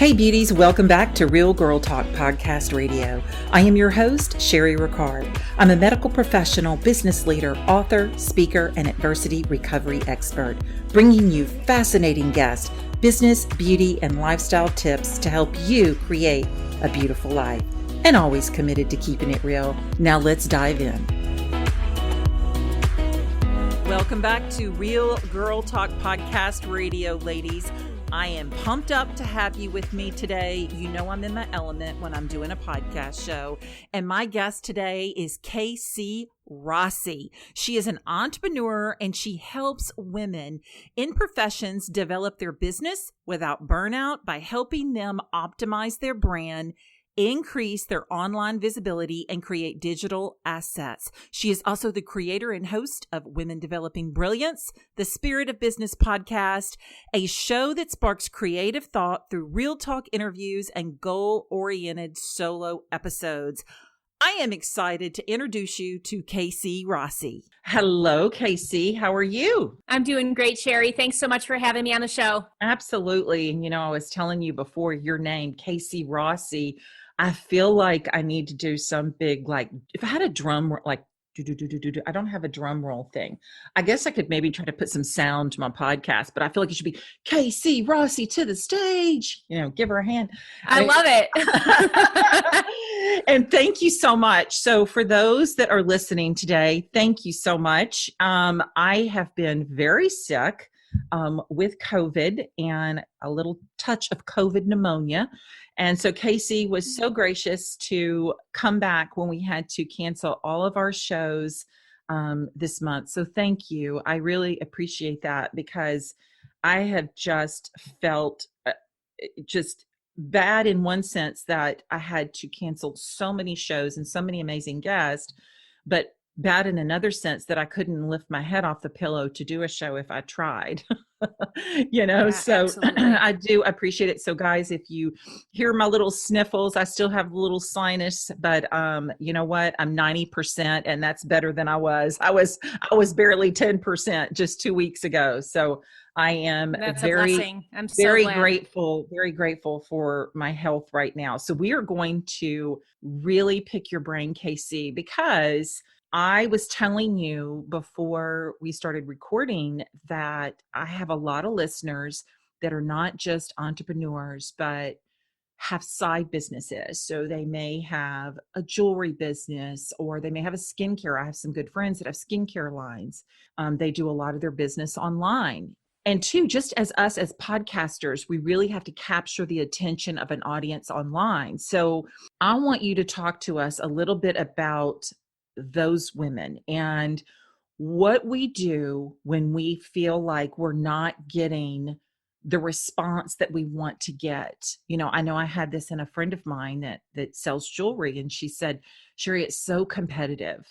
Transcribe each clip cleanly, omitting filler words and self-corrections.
Hey beauties, welcome back to Real Girl Talk Podcast Radio. I am your host, Sherry Ricard. I'm a medical professional, business leader, author, speaker, and adversity recovery expert, bringing you fascinating guests, business, beauty, and lifestyle tips to help you create a beautiful life. And always committed to keeping it real. Now let's dive in. Welcome back to Real Girl Talk Podcast Radio, ladies. I am pumped up to have you with me today. You know I'm in my element when I'm doing a podcast show. And my guest today is Rossi. She is an entrepreneur and she helps women in professions develop their business without burnout by helping them optimize their brand, increase their online visibility, and create digital assets. She is also the creator and host of Women Developing Brilliance, the Spirit of Business podcast, a show that sparks creative thought through real talk interviews and goal-oriented solo episodes. I am excited to introduce you to Rossi. Hello, Casey. How are you? I'm doing great, Sherry. Thanks so much for having me on the show. Absolutely. And I was telling you before, your name, Rossi, I feel like I need to do some big, if I had a drum, I don't have a drum roll thing. I guess I could maybe try to put some sound to my podcast, but I feel like it should be Rossi to the stage, give her a hand. I love it. And thank you so much. So for those that are listening today, thank you so much. I have been very sick with COVID and a little touch of COVID pneumonia. And so Casey was so gracious to come back when we had to cancel all of our shows this month. So thank you. I really appreciate that because I have just felt just bad in one sense that I had to cancel so many shows and so many amazing guests, but bad in another sense that I couldn't lift my head off the pillow to do a show if I tried. So I do appreciate it. So guys, if you hear my little sniffles, I still have a little sinus, but you know what? I'm 90% and that's better than I was. I was barely 10% just 2 weeks ago. So I am very grateful for my health right now. So we are going to really pick your brain, Casey, because I was telling you before we started recording that I have a lot of listeners that are not just entrepreneurs, but have side businesses. So they may have a jewelry business or they may have a skincare. I have some good friends that have skincare lines. They do a lot of their business online. And two, just as us as podcasters, we really have to capture the attention of an audience online. So I want you to talk to us a little bit about those women and what we do when we feel like we're not getting the response that we want to get. I know I had this in a friend of mine that sells jewelry, and she said, Sherry, it's so competitive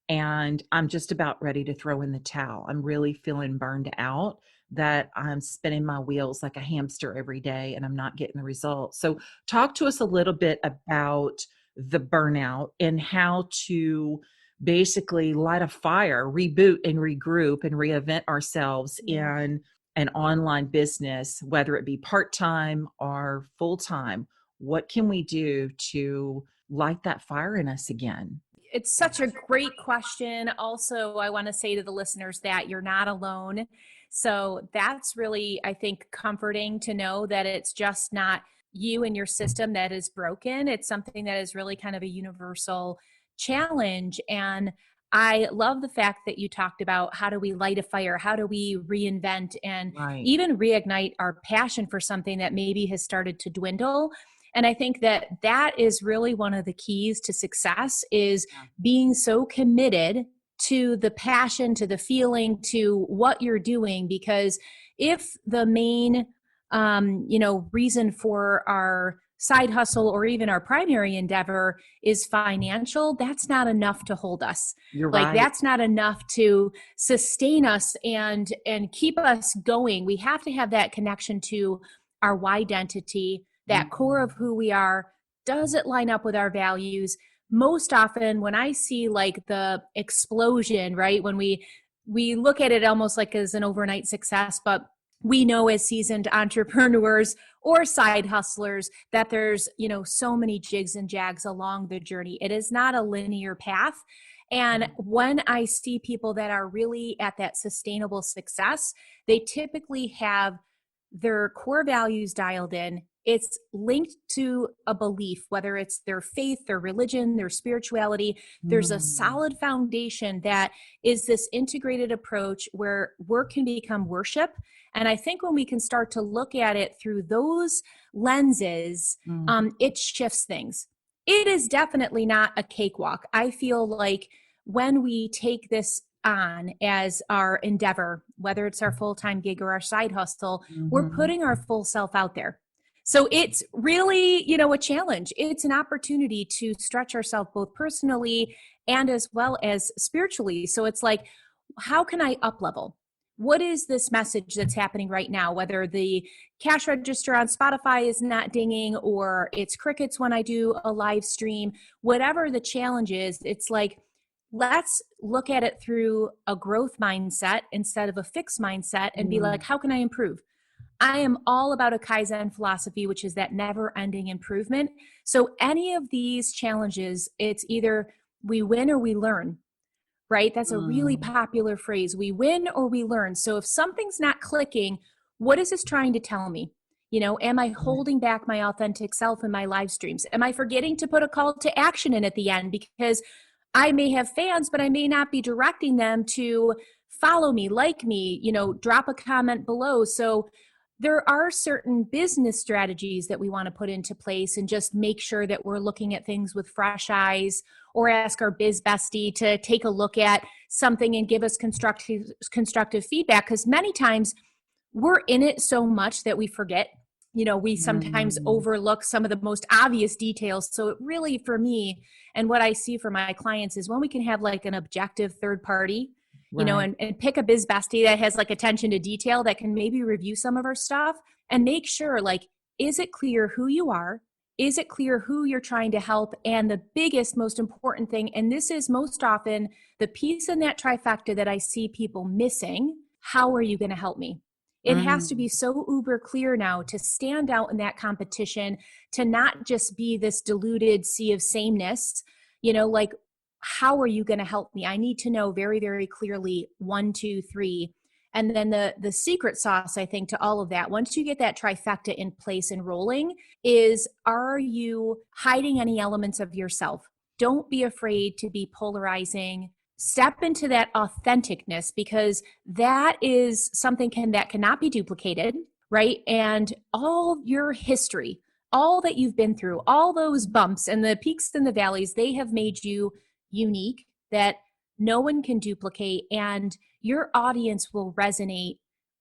and I'm just about ready to throw in the towel. I'm really feeling burned out that I'm spinning my wheels like a hamster every day and I'm not getting the results. So talk to us a little bit about the burnout and how to basically light a fire, reboot and regroup and reinvent ourselves in an online business, whether it be part-time or full-time. What can we do to light that fire in us again? It's such a great question. Also, I want to say to the listeners that you're not alone. So that's really, I think, comforting to know that it's just not you and your system that is broken. It's something that is really kind of a universal challenge. And I love the fact that you talked about how do we light a fire? How do we reinvent and even reignite our passion for something that maybe has started to dwindle? And I think that is really one of the keys to success is being so committed to the passion, to the feeling, to what you're doing. Because if the main reason for our side hustle or even our primary endeavor is financial, that's not enough to hold us. You're right. That's not enough to sustain us and keep us going. We have to have that connection to our why identity, that core of who we are. Does it line up with our values? Most often when I see like the explosion, right? When we look at it almost like as an overnight success, but we know as seasoned entrepreneurs or side hustlers that there's, so many jigs and jags along the journey. It is not a linear path. And when I see people that are really at that sustainable success, they typically have their core values dialed in. It's linked to a belief, whether it's their faith, their religion, their spirituality. There's a Mm. solid foundation that is this integrated approach where work can become worship. And I think when we can start to look at it through those lenses, Mm. it shifts things. It is definitely not a cakewalk. I feel like when we take this on as our endeavor, whether it's our full-time gig or our side hustle, we're Mhm. putting our full self out there. So it's really, a challenge. It's an opportunity to stretch ourselves both personally and as well as spiritually. So it's like, how can I up level? What is this message that's happening right now? Whether the cash register on Spotify is not dinging or it's crickets when I do a live stream, whatever the challenge is, it's like, let's look at it through a growth mindset instead of a fixed mindset and be Mm. like, how can I improve? I am all about a Kaizen philosophy, which is that never ending improvement. So, any of these challenges, it's either we win or we learn, right? That's a really Mm. popular phrase. We win or we learn. So, if something's not clicking, what is this trying to tell me? Am I Right. holding back my authentic self in my live streams? Am I forgetting to put a call to action in at the end because I may have fans, but I may not be directing them to follow me, like me, drop a comment below. So there are certain business strategies that we want to put into place and just make sure that we're looking at things with fresh eyes, or ask our biz bestie to take a look at something and give us constructive feedback, because many times we're in it so much that we forget. We sometimes Mm. overlook some of the most obvious details. So it really, for me, and what I see for my clients is when we can have like an objective third party, Right. and pick a biz bestie that has like attention to detail that can maybe review some of our stuff and make sure, like, is it clear who you are? Is it clear who you're trying to help? And the biggest, most important thing, and this is most often the piece in that trifecta that I see people missing: how are you going to help me? It has to be Mm. so uber clear now to stand out in that competition, to not just be this diluted sea of sameness, like, how are you going to help me? I need to know very, very clearly 1, 2, 3. And then the secret sauce, I think, to all of that, once you get that trifecta in place and rolling, is, are you hiding any elements of yourself? Don't be afraid to be polarizing. Step into that authenticness, because that is something that cannot be duplicated, right? And all your history, all that you've been through, all those bumps and the peaks and the valleys, they have made you unique, that no one can duplicate, and your audience will resonate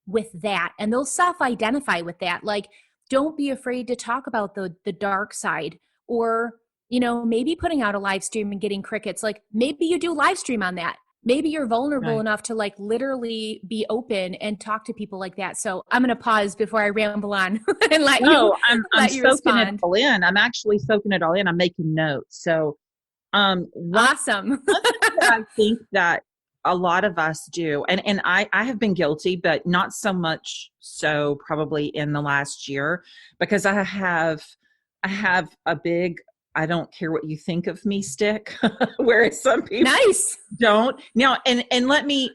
with that and they'll self-identify with that. Like, don't be afraid to talk about the dark side, or maybe putting out a live stream and getting crickets. Like, maybe you do live stream on that. Maybe you're vulnerable Right. enough to like literally be open and talk to people like that. So I'm going to pause before I ramble on and let you No, I'm let you soaking it respond. all in. I'm actually soaking it all in. I'm making notes. So, one Awesome. one thing that I think that a lot of us do, and I have been guilty, but not so much so probably in the last year, because I have a big I don't care what you think of me stick, whereas some people Nice. don't. Now, and let me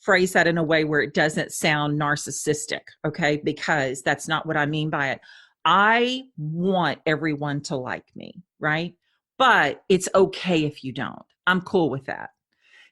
phrase that in a way where it doesn't sound narcissistic, okay? Because that's not what I mean by it. I want everyone to like me, right? But it's okay if you don't. I'm cool with that.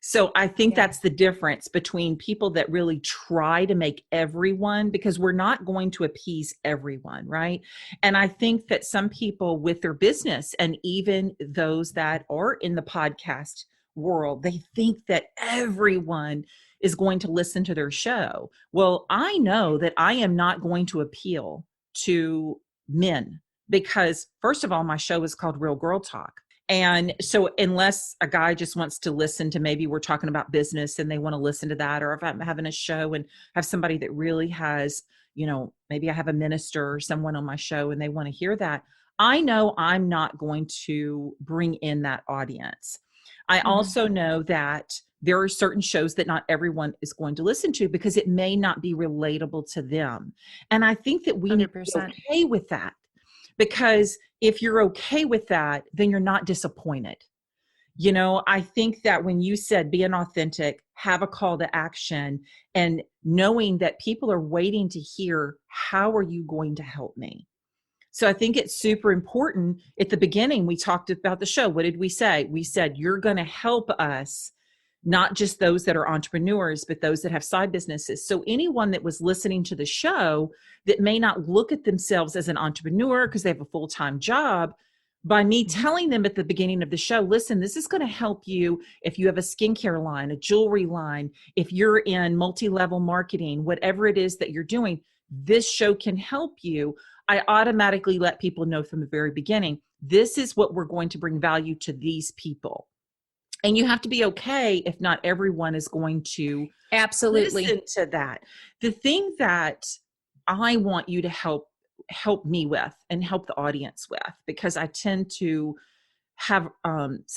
So I think Yeah. that's the difference between people that really try to make everyone, because we're not going to appease everyone, right? And I think that some people with their business, and even those that are in the podcast world, they think that everyone is going to listen to their show. Well, I know that I am not going to appeal to men, because first of all, my show is called Real Girl Talk. And so, unless a guy just wants to listen to, maybe we're talking about business and they want to listen to that, or if I'm having a show and have somebody that really has, maybe I have a minister or someone on my show and they want to hear that, I know I'm not going to bring in that audience. I Hmm. also know that there are certain shows that not everyone is going to listen to because it may not be relatable to them. And I think that we need to be 100%. okay with that, because if you're okay with that, then you're not disappointed. I think that when you said being authentic, have a call to action, and knowing that people are waiting to hear, how are you going to help me? So I think it's super important. At the beginning, we talked about the show. What did we say? We said, you're going to help us, not just those that are entrepreneurs, but those that have side businesses. So anyone that was listening to the show that may not look at themselves as an entrepreneur because they have a full-time job, by me telling them at the beginning of the show, listen, this is going to help you if you have a skincare line, a jewelry line, if you're in multi-level marketing, whatever it is that you're doing, this show can help you. I automatically let people know from the very beginning, this is what we're going to bring value to these people. And you have to be okay if not everyone is going to Absolutely listen to that. The thing that I want you to help me with and help the audience with, because I tend to have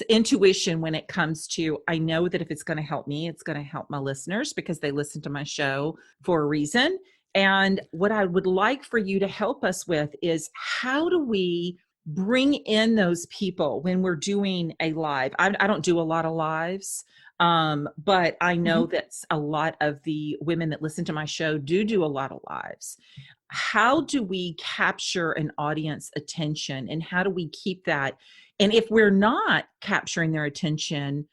intuition when it comes to, I know that if it's going to help me, it's going to help my listeners because they listen to my show for a reason. And what I would like for you to help us with is, how do we bring in those people when we're doing a live? I don't do a lot of lives, but I know that a lot of the women that listen to my show do a lot of lives. How do we capture an audience attention, and how do we keep that? And if we're not capturing their attention,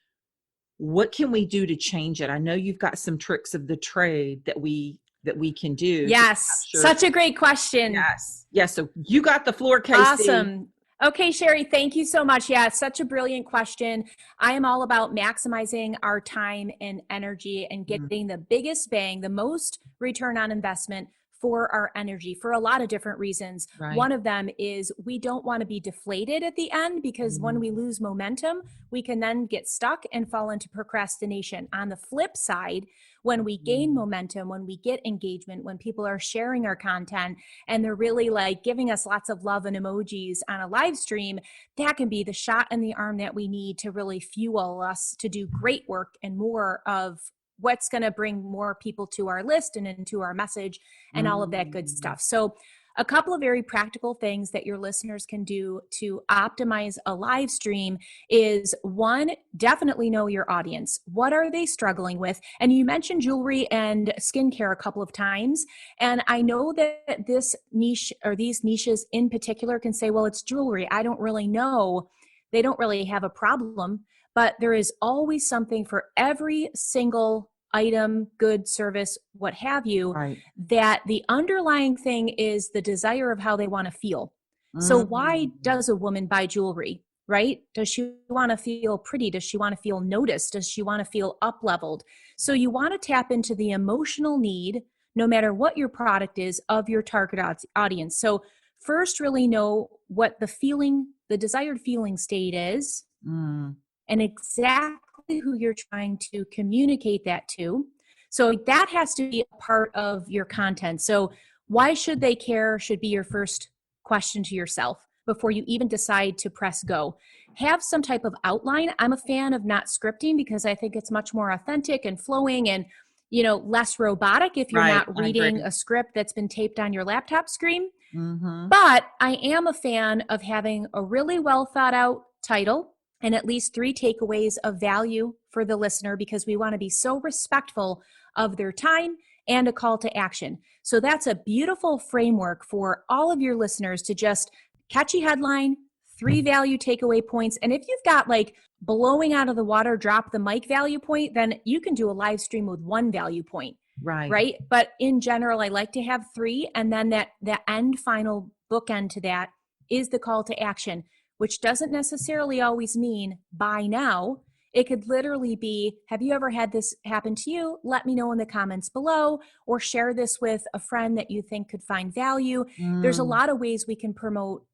what can we do to change it? I know you've got some tricks of the trade that we can do to Yes, capture. such a great question. Yes. So you got the floor, Casey. Awesome. Okay, Sherry, thank you so much. Yeah, such a brilliant question. I am all about maximizing our time and energy and getting the biggest bang, the most return on investment for our energy for a lot of different reasons. Right. One of them is we don't want to be deflated at the end, because when we lose momentum, we can then get stuck and fall into procrastination. On the flip side, when we gain momentum, when we get engagement, when people are sharing our content and they're really like giving us lots of love and emojis on a live stream, that can be the shot in the arm that we need to really fuel us to do great work and more of what's going to bring more people to our list and into our message and all of that good stuff. So a couple of very practical things that your listeners can do to optimize a live stream is, one, definitely know your audience. What are they struggling with? And you mentioned jewelry and skincare a couple of times. And I know that this niche or these niches in particular can say, well, it's jewelry. I don't really know. They don't really have a problem, but there is always something for every single item, good, service, what have you, Right. that the underlying thing is the desire of how they want to feel. So why does a woman buy jewelry, right? Does she want to feel pretty? Does she want to feel noticed? Does she want to feel up-leveled? So you want to tap into the emotional need, no matter what your product is, of your target audience. So first, really know what the desired feeling state is, and exactly who you're trying to communicate that to. So that has to be a part of your content. So why should they care should be your first question to yourself before you even decide to press go. Have some type of outline. I'm a fan of not scripting because I think it's much more authentic and flowing and, less robotic if you're not reading a script that's been taped on your laptop screen. But I am a fan of having a really well thought out title and at least 3 takeaways of value for the listener, because we want to be so respectful of their time, and a call to action. So that's a beautiful framework for all of your listeners to just catchy headline, 3 value takeaway points. And if you've got like blowing out of the water, drop the mic value point, then you can do a live stream with 1 value point. Right. But in general, I like to have 3. And then that end final bookend to that is the call to action, which doesn't necessarily always mean buy now. It could literally be, have you ever had this happen to you? Let me know in the comments below, or share this with a friend that you think could find value. There's a lot of ways we can promote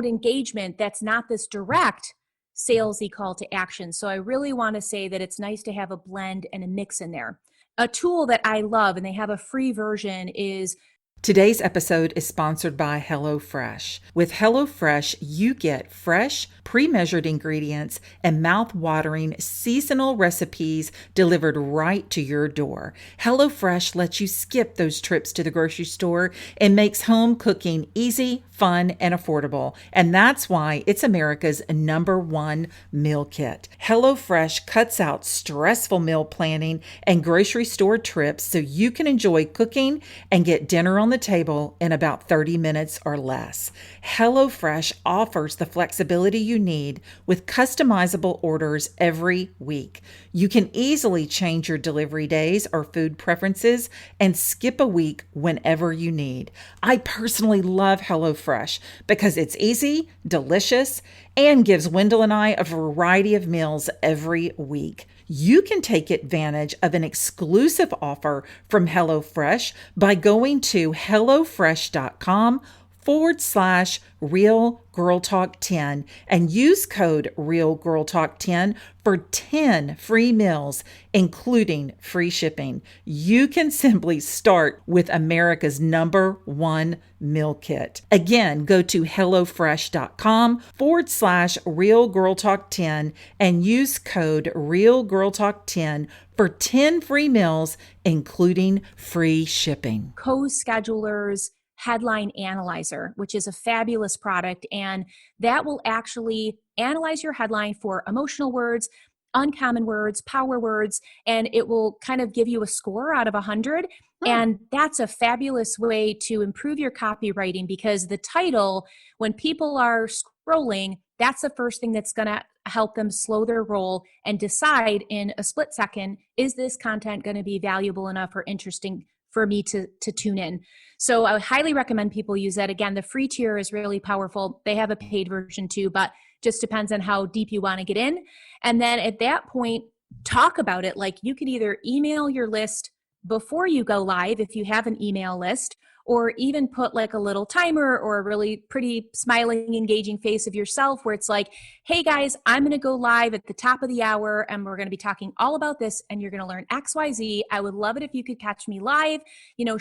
engagement that's not this direct salesy call to action. So I really want to say that it's nice to have a blend and a mix in there. A tool that I love, and they have a free version, is Today's episode is sponsored by HelloFresh. With HelloFresh, you get fresh, pre-measured ingredients and mouth-watering seasonal recipes delivered right to your door. HelloFresh lets you skip those trips to the grocery store and makes home cooking easy, fun, and affordable. And that's why it's America's #1 meal kit. HelloFresh cuts out stressful meal planning and grocery store trips so you can enjoy cooking and get dinner on the table in about 30 minutes or less. HelloFresh offers the flexibility you need with customizable orders every week. You can easily change your delivery days or food preferences and skip a week whenever you need. I personally love HelloFresh because it's easy, delicious, and gives Wendell and I a variety of meals every week. You can take advantage of an exclusive offer from HelloFresh by going to HelloFresh.com/Real Girl Talk 10 and use code Real Girl Talk 10 for 10 free meals, including free shipping. You can simply start with America's #1 meal kit. Again, go to HelloFresh.com/Real Girl Talk 10 and use code Real Girl Talk 10 for 10 free meals, including free shipping. Co-Schedulers Headline Analyzer, which is a fabulous product, and that will actually analyze your headline for emotional words, uncommon words, power words, and it will kind of give you a score out of 100. And that's a fabulous way to improve your copywriting, because the title, when people are scrolling, that's the first thing that's going to help them slow their roll and decide in a split second, is this content going to be valuable enough or interesting for me to tune in? So I would highly recommend people use that. Again, the free tier is really powerful. They have a paid version too, but just depends on how deep you want to get in. And then at that point, talk about it. Like, you could either email your list before you go live if you have an email list, or even put like a little timer or a really pretty smiling, engaging face of yourself where it's like, hey guys, I'm going to go live at the top of the hour and we're going to be talking all about this and you're going to learn XYZ. I would love it if you could catch me live,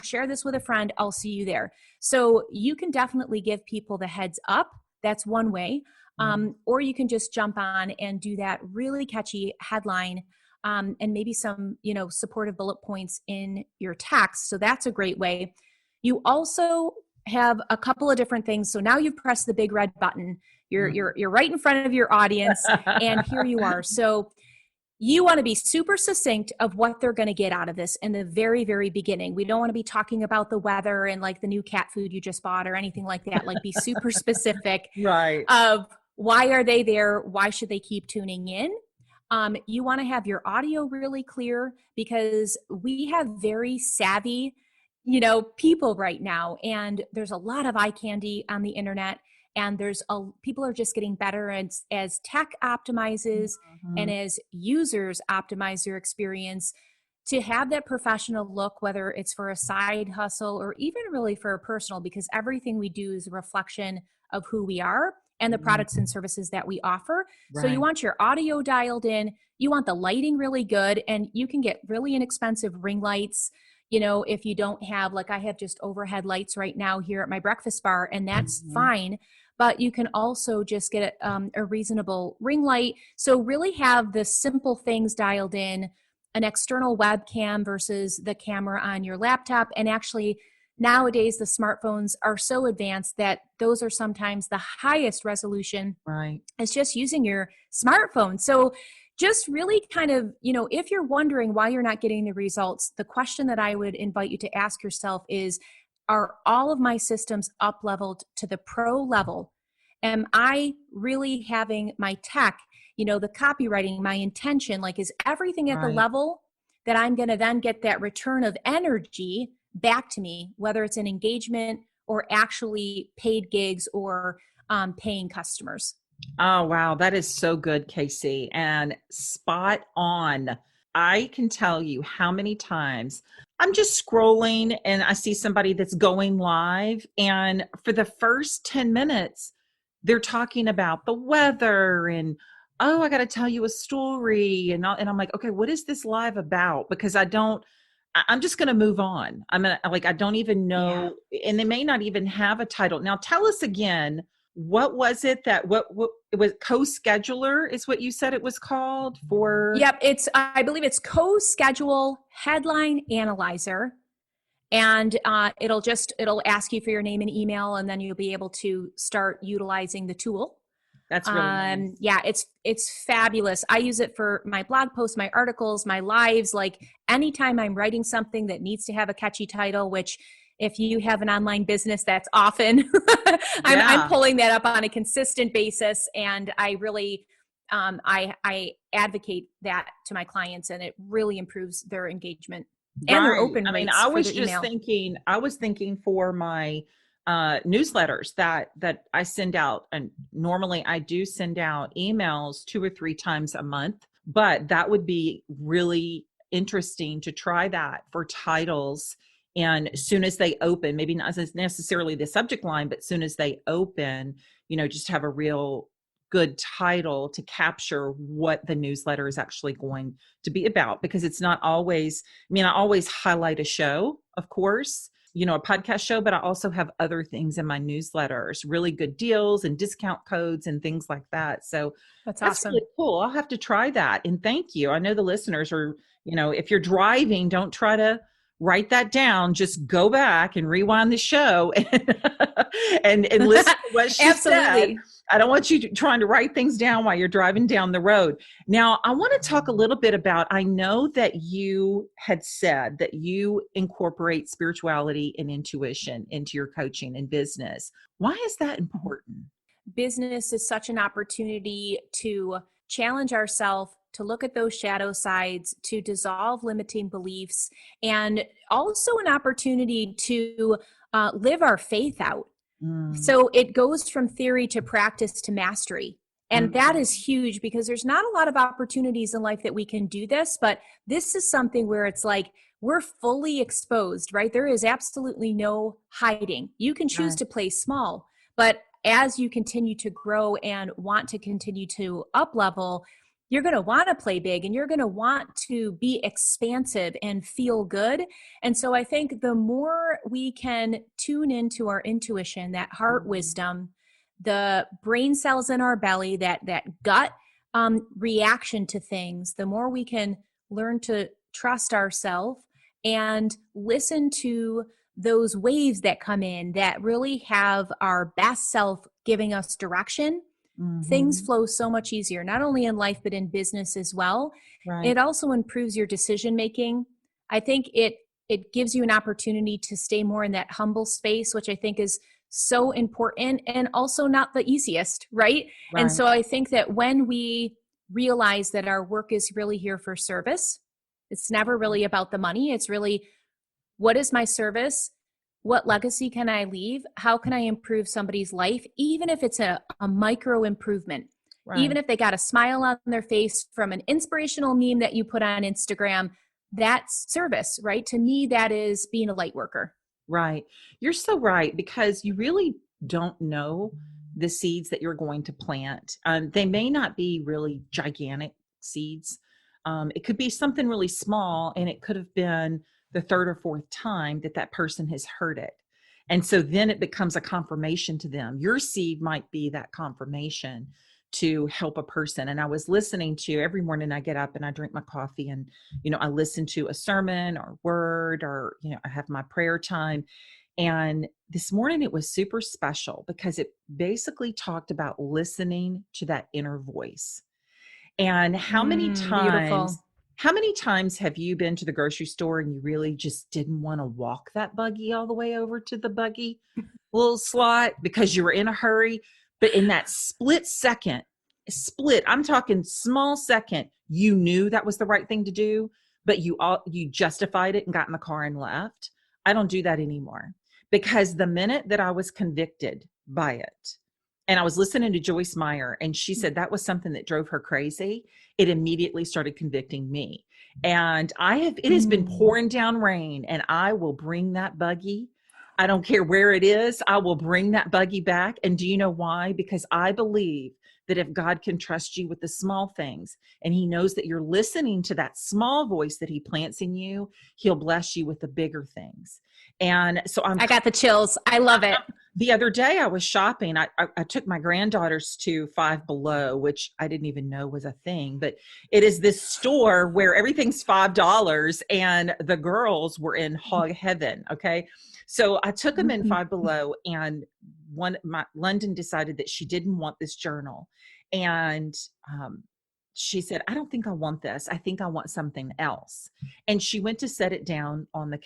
share this with a friend. I'll see you there. So you can definitely give people the heads up. That's one way. Or you can just jump on and do that really catchy headline, and maybe some, supportive bullet points in your text. So that's a great way. You also have a couple of different things. So now you've pressed the big red button. You're right in front of your audience, and here you are. So you want to be super succinct of what they're going to get out of this in the very, very beginning. We don't want to be talking about the weather and like the new cat food you just bought or anything like that. Like, be super specific Right. of why are they there? Why should they keep tuning in? You want to have your audio really clear, because we have very savvy people right now, and there's a lot of eye candy on the internet, and people are just getting better as tech optimizes and as users optimize their experience to have that professional look, whether it's for a side hustle or even really for a personal, because everything we do is a reflection of who we are and the products and services that we offer. Right. So you want your audio dialed in, you want the lighting really good, and you can get really inexpensive ring lights. If you don't have, like I have just overhead lights right now here at my breakfast bar, and that's fine. But you can also just get a reasonable ring light. So really have the simple things dialed in, an external webcam versus the camera on your laptop. And actually, nowadays, the smartphones are so advanced that those are sometimes the highest resolution. Right. It's just using your smartphone. So just really kind of, if you're wondering why you're not getting the results, the question that I would invite you to ask yourself is, are all of my systems up leveled to the pro level? Am I really having my tech, the copywriting, my intention, like, is everything at the level that I'm going to then get that return of energy back to me, whether it's an engagement or actually paid gigs or paying customers? Oh, wow. That is so good, Casey, and spot on. I can tell you how many times I'm just scrolling and I see somebody that's going live, and for the first 10 minutes, they're talking about the weather and, oh, I got to tell you a story. And I'm like, okay, what is this live about? Because I'm just going to move on. I'm gonna, like, I don't even Yeah. know, and they may not even have a title. Now, tell us again, what was it that, what it was, co-scheduler is what you said it was called for? Yep. I believe it's co-schedule headline analyzer. And it'll ask you for your name and email, and then you'll be able to start utilizing the tool. That's really nice. Yeah, it's fabulous. I use it for my blog posts, my articles, my lives. Like anytime I'm writing something that needs to have a catchy title, which if you have an online business, that's often I'm Yeah. pulling that up on a consistent basis, and I really I advocate that to my clients, and it really improves their engagement and their Right. open I mean, rates for their email. I was thinking for my newsletters that I send out, and normally I do send out emails 2 or 3 times a month, but that would be really interesting to try that for titles. And as soon as they open, maybe not as necessarily the subject line, but as soon as they open, just have a real good title to capture what the newsletter is actually going to be about, because it's not always, I mean, I always highlight a show, of course, a podcast show, but I also have other things in my newsletters, really good deals and discount codes and things like that. So That's that's really awesome. cool. I'll have to try that. And thank you. I know the listeners are, if you're driving, don't try to write that down. Just go back and rewind the show and listen to what she said. Absolutely. I don't want you trying to write things down while you're driving down the road. Now, I want to talk a little bit about, I know that you had said that you incorporate spirituality and intuition into your coaching and business. Why is that important? Business is such an opportunity to challenge ourselves, to look at those shadow sides, to dissolve limiting beliefs, and also an opportunity to live our faith out. Mm, So it goes from theory to practice to mastery. And that mhm, is huge because there's not a lot of opportunities in life that we can do this, but this is something where it's like we're fully exposed, right? There is absolutely no hiding. You can choose right, to play small, but as you continue to grow and want to continue to up level, you're going to want to play big and you're going to want to be expansive and feel good. And so I think the more we can tune into our intuition, that heart mhm, wisdom, the brain cells in our belly, that gut reaction to things, the more we can learn to trust ourselves and listen to those waves that come in that really have our best self giving us direction, things mhm, flow so much easier, not only in life, but in business as well. right, It also improves your decision making. I think it gives you an opportunity to stay more in that humble space, which I think is so important and also not the easiest, right? And right, so I think that when we realize that our work is really here for service, it's never really about the money. It's really, what is my service? What legacy can I leave? How can I improve somebody's life? Even if it's a micro improvement, even right. if they got a smile on their face from an inspirational meme that you put on Instagram, that's service, right? To me, that is being a light worker. Right. You're so right, because you really don't know the seeds that you're going to plant. They may not be really gigantic seeds. It could be something really small, and it could have been the third or fourth time that that person has heard it. And so then it becomes a confirmation to them. Your seed might be that confirmation to help a person. And I was listening to, every morning I get up and I drink my coffee, and I listen to a sermon or word, or I have my prayer time. And this morning it was super special because it basically talked about listening to that inner voice. And Beautiful. how many times have you been to the grocery store and you really just didn't want to walk that buggy all the way over to the buggy little slot because you were in a hurry? But in that split, I'm talking small second, you knew that was the right thing to do, but you justified it and got in the car and left. I don't do that anymore, because the minute that I was convicted by it, and I was listening to Joyce Meyer, and she said that was something that drove her crazy, it immediately started convicting me. And it has been Mm. pouring down rain, and I will bring that buggy. I don't care where it is. I will bring that buggy back. And do you know why? Because I believe that if God can trust you with the small things and he knows that you're listening to that small voice that he plants in you, he'll bless you with the bigger things. And so I got the chills. I love it. the other day I was shopping. I took my granddaughters to Five Below, which I didn't even know was a thing, but it is this store where everything's $5 and the girls were in hog heaven. Okay. So I took them in Five Below, and London decided that she didn't want this journal. And she said, I don't think I want this. I think I want something else. And she went to set it down on the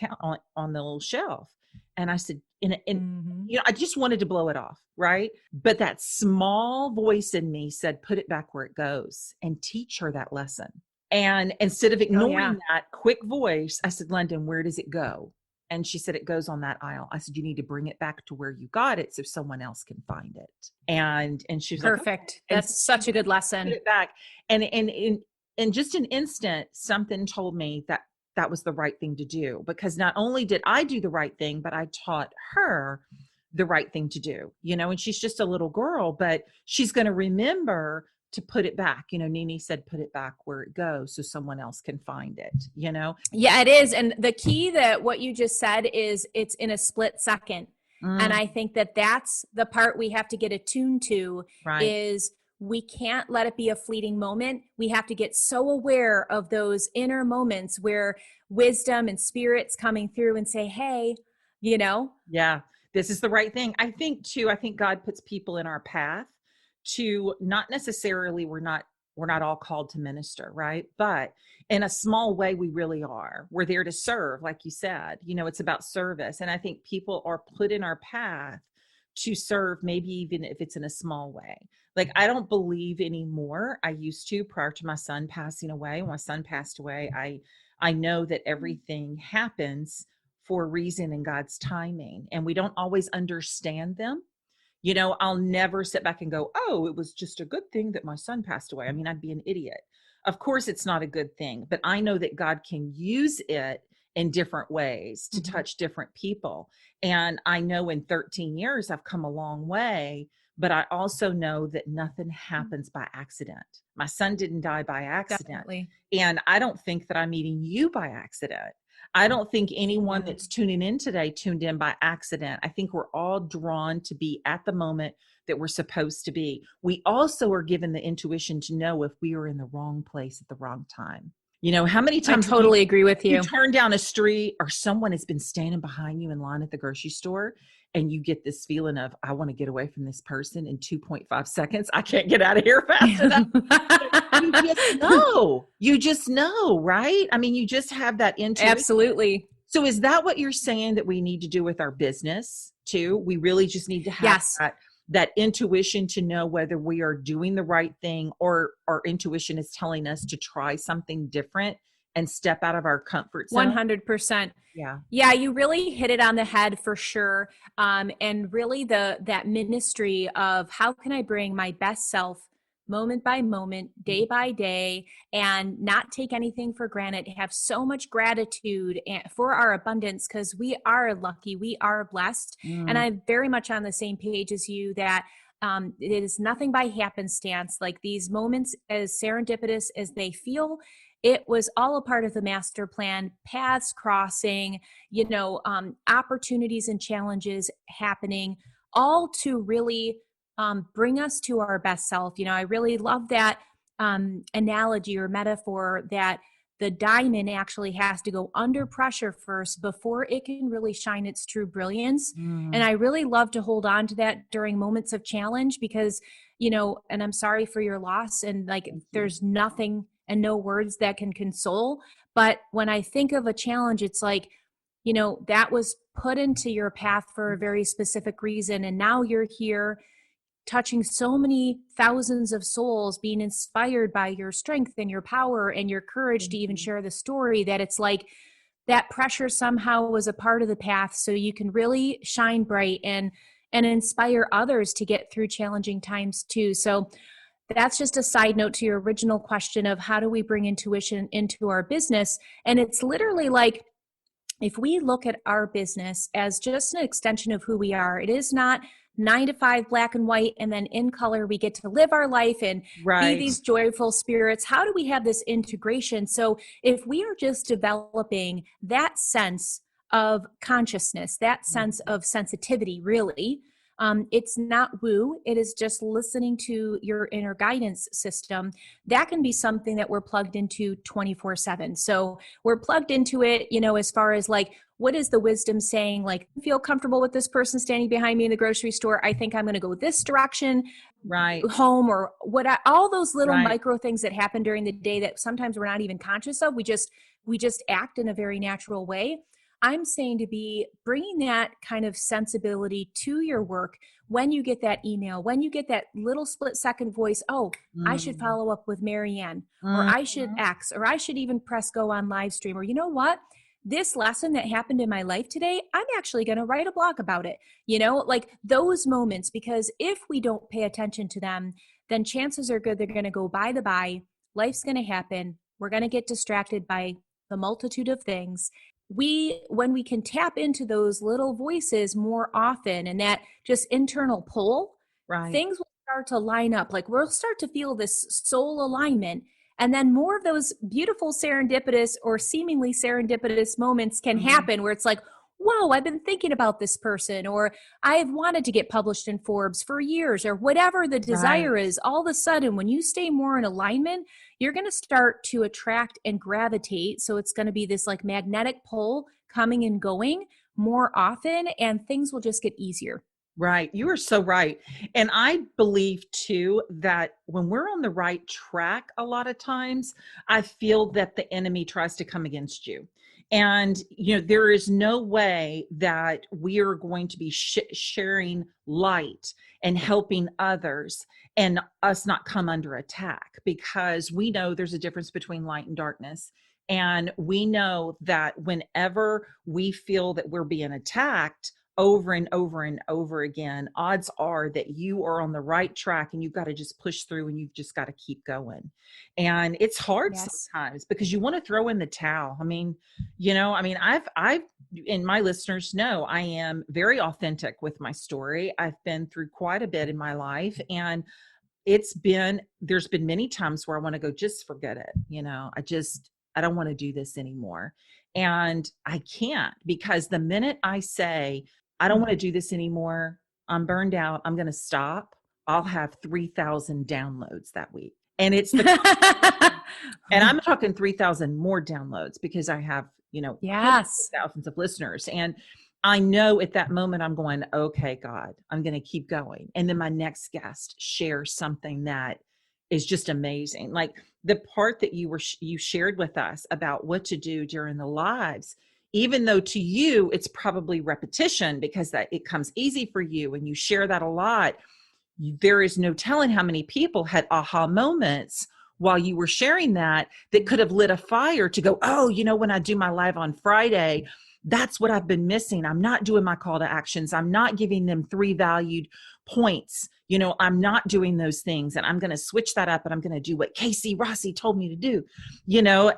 on the little shelf. And I said, I just wanted to blow it off, right? But that small voice in me said, put it back where it goes and teach her that lesson. And instead of ignoring that quick voice, I said, London, where does it go? And she said, it goes on that aisle. I said, you need to bring it back to where you got it so someone else can find it. And she was perfect. Like, okay. That's such a good lesson. Put it back. And in just an instant, something told me that that was the right thing to do, because not only did I do the right thing, but I taught her the right thing to do, and she's just a little girl, but she's going to remember to put it back. Nene said, put it back where it goes so someone else can find it, Yeah, it is. And the key that what you just said is it's in a split second. And I think that that's the part we have to get attuned to, right? Is we can't let it be a fleeting moment. We have to get so aware of those inner moments where wisdom and spirit's coming through and say, hey, Yeah, this is the right thing. I think God puts people in our path to not necessarily, we're not all called to minister, right? But in a small way, we really are. We're there to serve, like you said, it's about service. And I think people are put in our path to serve, maybe even if it's in a small way. Like, I don't believe anymore. I used to, prior to my son passing away. When my son passed away, I know that everything happens for a reason in God's timing, and we don't always understand them. I'll never sit back and go, oh, it was just a good thing that my son passed away. I mean, I'd be an idiot. Of course, it's not a good thing, but I know that God can use it in different ways to touch different people. And I know in 13 years, I've come a long way, but I also know that nothing happens by accident. My son didn't die by accident. Definitely. And I don't think that I'm meeting you by accident. I don't think anyone that's tuning in today tuned in by accident. I think we're all drawn to be at the moment that we're supposed to be. We also are given the intuition to know if we are in the wrong place at the wrong time. How many times I totally agree with you. You turn down a street or someone has been standing behind you in line at the grocery store, and you get this feeling of, I want to get away from this person in 2.5 seconds. I can't get out of here fast enough. You just know, right? I mean, you just have that intuition. Absolutely. So is that what you're saying that we need to do with our business too? We really just need to have that intuition to know whether we are doing the right thing, or our intuition is telling us to try something different and step out of our comfort zone. 100%. Yeah. Yeah, you really hit it on the head for sure. And really that ministry of how can I bring my best self moment by moment, day by day, and not take anything for granted, have so much gratitude for our abundance, because we are lucky, we are blessed. And I'm very much on the same page as you that it is nothing by happenstance. Like, these moments, as serendipitous as they feel, it was all a part of the master plan, paths crossing, opportunities and challenges happening, all to really bring us to our best self. I really love that analogy or metaphor that the diamond actually has to go under pressure first before it can really shine its true brilliance. And I really love to hold on to that during moments of challenge, because, and I'm sorry for your loss, and like, there's nothing and no words that can console. But when I think of a challenge, it's like, that was put into your path for a very specific reason. And now you're here touching so many thousands of souls, being inspired by your strength and your power and your courage to even share the story, that it's like that pressure somehow was a part of the path, so you can really shine bright and inspire others to get through challenging times too. So that's just a side note to your original question of how do we bring intuition into our business. And it's literally like, if we look at our business as just an extension of who we are, it is not 9 to 5 black and white, and then in color we get to live our life and be Right. these joyful spirits. How do we have this integration? So if we are just developing that sense of consciousness, that sense of sensitivity, really, it's not woo, it is just listening to your inner guidance system. That can be something that we're plugged into 24/7. So we're plugged into it, as far as like, what is the wisdom saying? Like, feel comfortable with this person standing behind me in the grocery store. I think I'm going to go this direction Right. home, or all those little Right. micro things that happen during the day that sometimes we're not even conscious of. We just act in a very natural way. I'm saying to be bringing that kind of sensibility to your work when you get that email, when you get that little split second voice, oh, I should Mm. follow up with Marianne, or I should Mhm. X, or I should even press go on live stream, or you know what? This lesson that happened in my life today, I'm actually going to write a blog about it. Like those moments, because if we don't pay attention to them, then chances are good they're going to go by the by. Life's going to happen. We're going to get distracted by the multitude of things. When we can tap into those little voices more often and that just internal pull, Right. things will start to line up. Like we'll start to feel this soul alignment, and then more of those beautiful serendipitous or seemingly serendipitous moments can Mhm. happen where it's like, whoa, I've been thinking about this person, or I've wanted to get published in Forbes for years, or whatever the Right. desire is. All of a sudden, when you stay more in alignment, you're going to start to attract and gravitate. So it's going to be this like magnetic pull coming and going more often, and things will just get easier. Right. You are so right. And I believe too that when we're on the right track, a lot of times, I feel that the enemy tries to come against you. And, there is no way that we are going to be sharing light and helping others and us not come under attack, because we know there's a difference between light and darkness. And we know that whenever we feel that we're being attacked, over and over and over again, odds are that you are on the right track and you've got to just push through and you've just got to keep going. And it's hard Yes. sometimes because you want to throw in the towel. I've, and my listeners know I am very authentic with my story. I've been through quite a bit in my life, and there's been many times where I want to go, just forget it. I don't want to do this anymore. And I can't, because the minute I say, I don't want to do this anymore, I'm burned out, I'm going to stop, I'll have 3,000 downloads that week. And it's the, and I'm talking 3,000 more downloads because I have, hundreds Yes. of thousands of listeners. And I know at that moment I'm going, okay, God, I'm going to keep going. And then my next guest shares something that is just amazing. Like the part that you shared with us about what to do during the lives, even though to you it's probably repetition because that it comes easy for you and you share that a lot. There is no telling how many people had aha moments while you were sharing that could have lit a fire to go, oh, when I do my live on Friday, that's what I've been missing. I'm not doing my call to actions. I'm not giving them 3 valued points. I'm not doing those things, and I'm going to switch that up, and I'm going to do what Casey Rossi told me to do,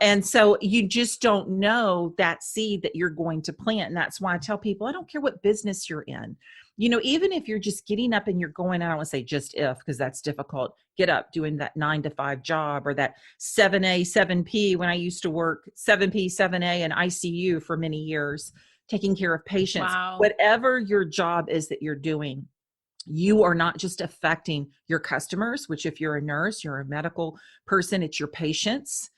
and so you just don't know that seed that you're going to plant. And that's why I tell people, I don't care what business you're in. Even if you're just getting up and you're going, I don't want to say just if, because that's difficult, get up doing that 9 to 5 job, or that 7A, 7P, when I used to work 7P, 7A in ICU for many years, taking care of patients. Wow. Whatever your job is that you're doing, you are not just affecting your customers, which if you're a nurse, you're a medical person, it's your patients.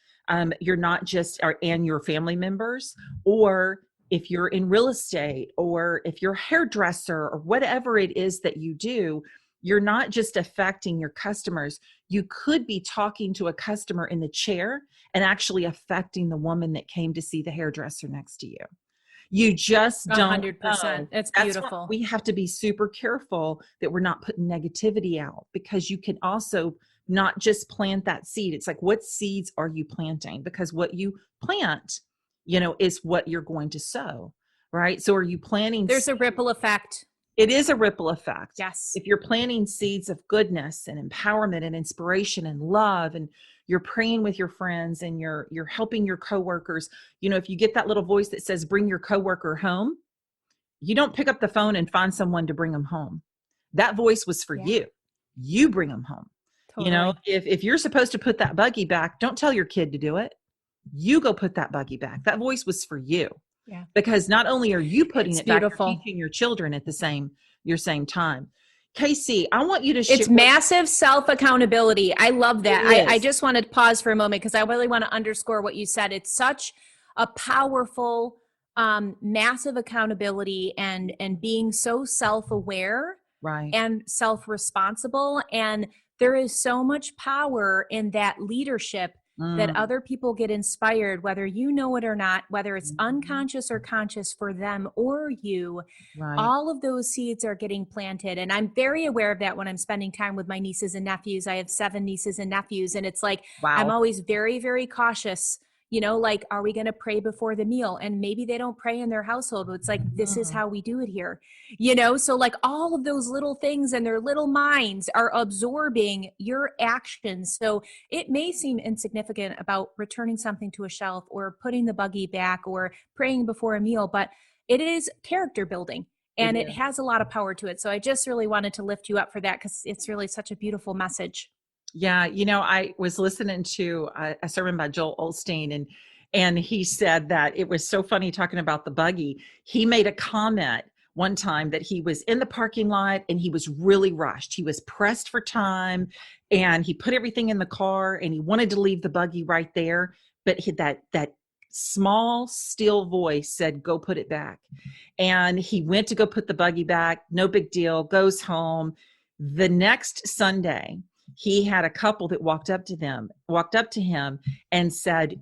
You're not just, and your family members, or if you're in real estate, or if you're a hairdresser, or whatever it is that you do, you're not just affecting your customers. You could be talking to a customer in the chair and actually affecting the woman that came to see the hairdresser next to you. You just don't 100%. know. It's That's why beautiful. we have to be super careful that we're not putting negativity out, because you can also not just plant that seed. It's like, what seeds are you planting? Because what you plant, is what you're going to sow, right? So are you planting There's a seeds? ripple effect. It is a ripple effect. Yes. If you're planting seeds of goodness and empowerment and inspiration and love, and you're praying with your friends, and you're helping your coworkers, if you get that little voice that says, bring your coworker home, you don't pick up the phone and find someone to bring them home. That voice was for Yeah, you. You bring them home. You know, totally. if you're supposed to put that buggy back, don't tell your kid to do it. You go put that buggy back. That voice was for you, Yeah. because not only are you putting It's it back, you're beautiful. teaching your children at the same time. Casey, I want you to share. It's massive self accountability. I love that. It I is. just want to pause for a moment because I really want to underscore what you said. It's such a powerful, massive accountability and being so self aware Right. and self responsible. And there is so much power in that leadership that Mm. other people get inspired, whether you know it or not, whether it's Mhm. unconscious or conscious for them or you. Right. All of those seeds are getting planted. And I'm very aware of that when I'm spending time with my nieces and nephews. I have 7 nieces and nephews. And it's like, I'm Wow. always very, very cautious. Like, are we going to pray before the meal? And maybe they don't pray in their household, but it's like, this is Mm. how we do it here. So like all of those little things and their little minds are absorbing your actions. So it may seem insignificant about returning something to a shelf or putting the buggy back or praying before a meal, but it is character building It and it is. has a lot of power to it. So I just really wanted to lift you up for that because it's really such a beautiful message. Yeah, I was listening to a sermon by Joel Osteen, and he said that it was so funny talking about the buggy. He made a comment one time that he was in the parking lot and he was really rushed. He was pressed for time, and he put everything in the car and he wanted to leave the buggy right there, but that small still voice said, "Go put it back." And he went to go put the buggy back. No big deal. Goes home. The next Sunday, he had a couple that walked up to him and said,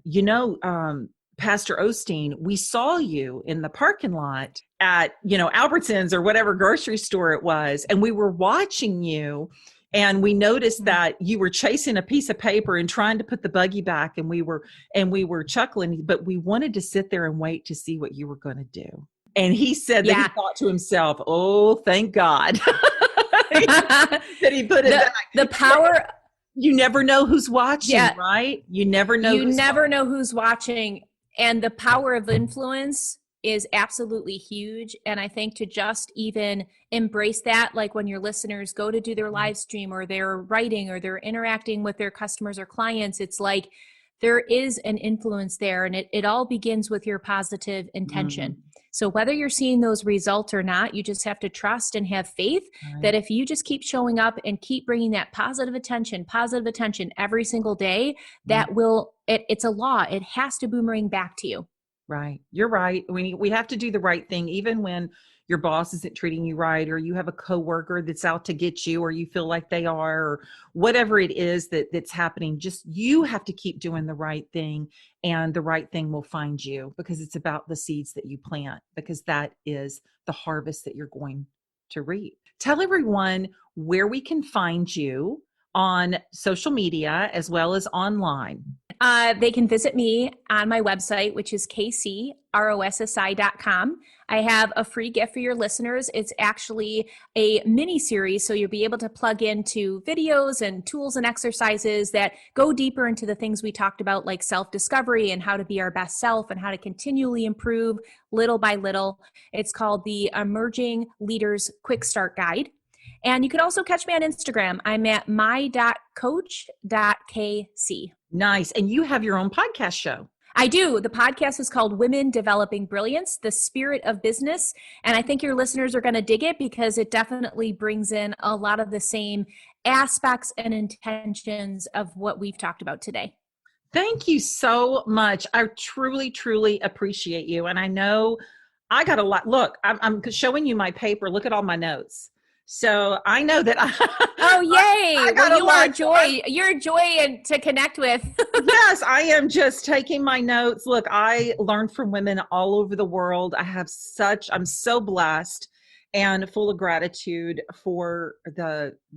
Pastor Osteen, we saw you in the parking lot at, Albertsons or whatever grocery store it was. And we were watching you, and we noticed that you were chasing a piece of paper and trying to put the buggy back. And we were chuckling, but we wanted to sit there and wait to see what you were going to do. And he said that he Yeah. thought to himself, "Oh, thank God." That he put it the back. the power. You never know who's watching, Yeah. right? You never know You who's never watching. know who's watching. And the power of influence is absolutely huge. And I think to just even embrace that, like when your listeners go to do their live stream or they're writing or they're interacting with their customers or clients, it's like there is an influence there. And it all begins with your positive intention. Mhm. So whether you're seeing those results or not, you just have to trust and have faith that Right. if you just keep showing up and keep bringing that positive attention every single day, Mm. it's a law. It has to boomerang back to you. Right. You're right. We have to do the right thing, even when your boss isn't treating you right, or you have a coworker that's out to get you, or you feel like they are, or whatever it is that's happening. Just you have to keep doing the right thing, and the right thing will find you, because it's about the seeds that you plant, because that is the harvest that you're going to reap. Tell everyone where we can find you on social media as well as online. They can visit me on my website, which is kcrossi.com. I have a free gift for your listeners. It's actually a mini series, so you'll be able to plug into videos and tools and exercises that go deeper into the things we talked about, like self-discovery and how to be our best self and how to continually improve little by little. It's called the Emerging Leaders Quick Start Guide. And you can also catch me on Instagram. I'm at my.coach.kc. Nice. And you have your own podcast show. I do. The podcast is called Women Developing Brilliance, the Spirit of Business. And I think your listeners are going to dig it because it definitely brings in a lot of the same aspects and intentions of what we've talked about today. Thank you so much. I truly, truly appreciate you. And I know I got a lot. Look, I'm showing you my paper. Look at all my notes. So I know that Oh, yay. I Well, got a you are a lot. joy. You're a joy to connect with. Yes, I am just taking my notes. Look, I learn from women all over the world. I'm so blessed and full of gratitude for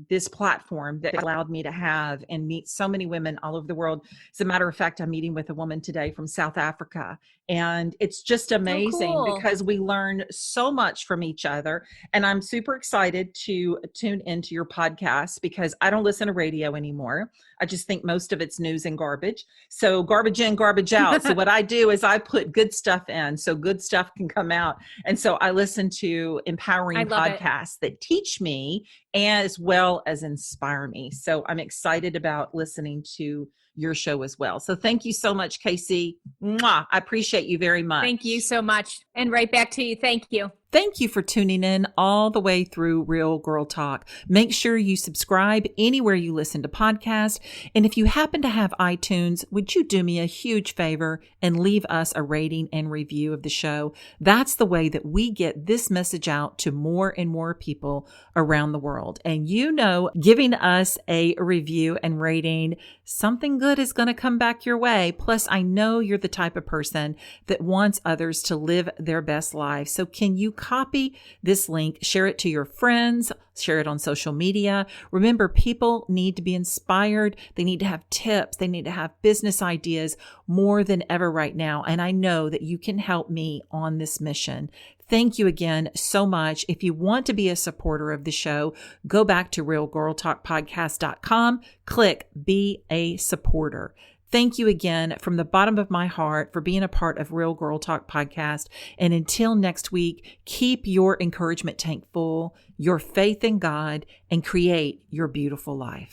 this platform that allowed me to have and meet so many women all over the world. As a matter of fact, I'm meeting with a woman today from South Africa, and it's just Oh, amazing cool. because we learn so much from each other. And I'm super excited to tune into your podcast because I don't listen to radio anymore. I just think most of it's news and garbage. So garbage in, garbage out. So what I do is I put good stuff in so good stuff can come out. And so I listen to empowering empowering love it. podcasts that teach me as well as inspire me. So I'm excited about listening to your show as well. So thank you so much, Casey. Mwah. I appreciate you very much. Thank you so much. And right back to you. Thank you. Thank you for tuning in all the way through Real Girl Talk. Make sure you subscribe anywhere you listen to podcasts. And if you happen to have iTunes, would you do me a huge favor and leave us a rating and review of the show? That's the way that we get this message out to more and more people around the world. And you know, giving us a review and rating, something good is going to come back your way. Plus, I know you're the type of person that wants others to live their best life. So can you copy this link, share it to your friends, share it on social media? Remember, people need to be inspired. They need to have tips. They need to have business ideas more than ever right now. And I know that you can help me on this mission. Thank you again so much. If you want to be a supporter of the show, go back to realgirltalkpodcast.com, click Be a Supporter. Thank you again from the bottom of my heart for being a part of Real Girl Talk Podcast. And until next week, keep your encouragement tank full, your faith in God, and create your beautiful life.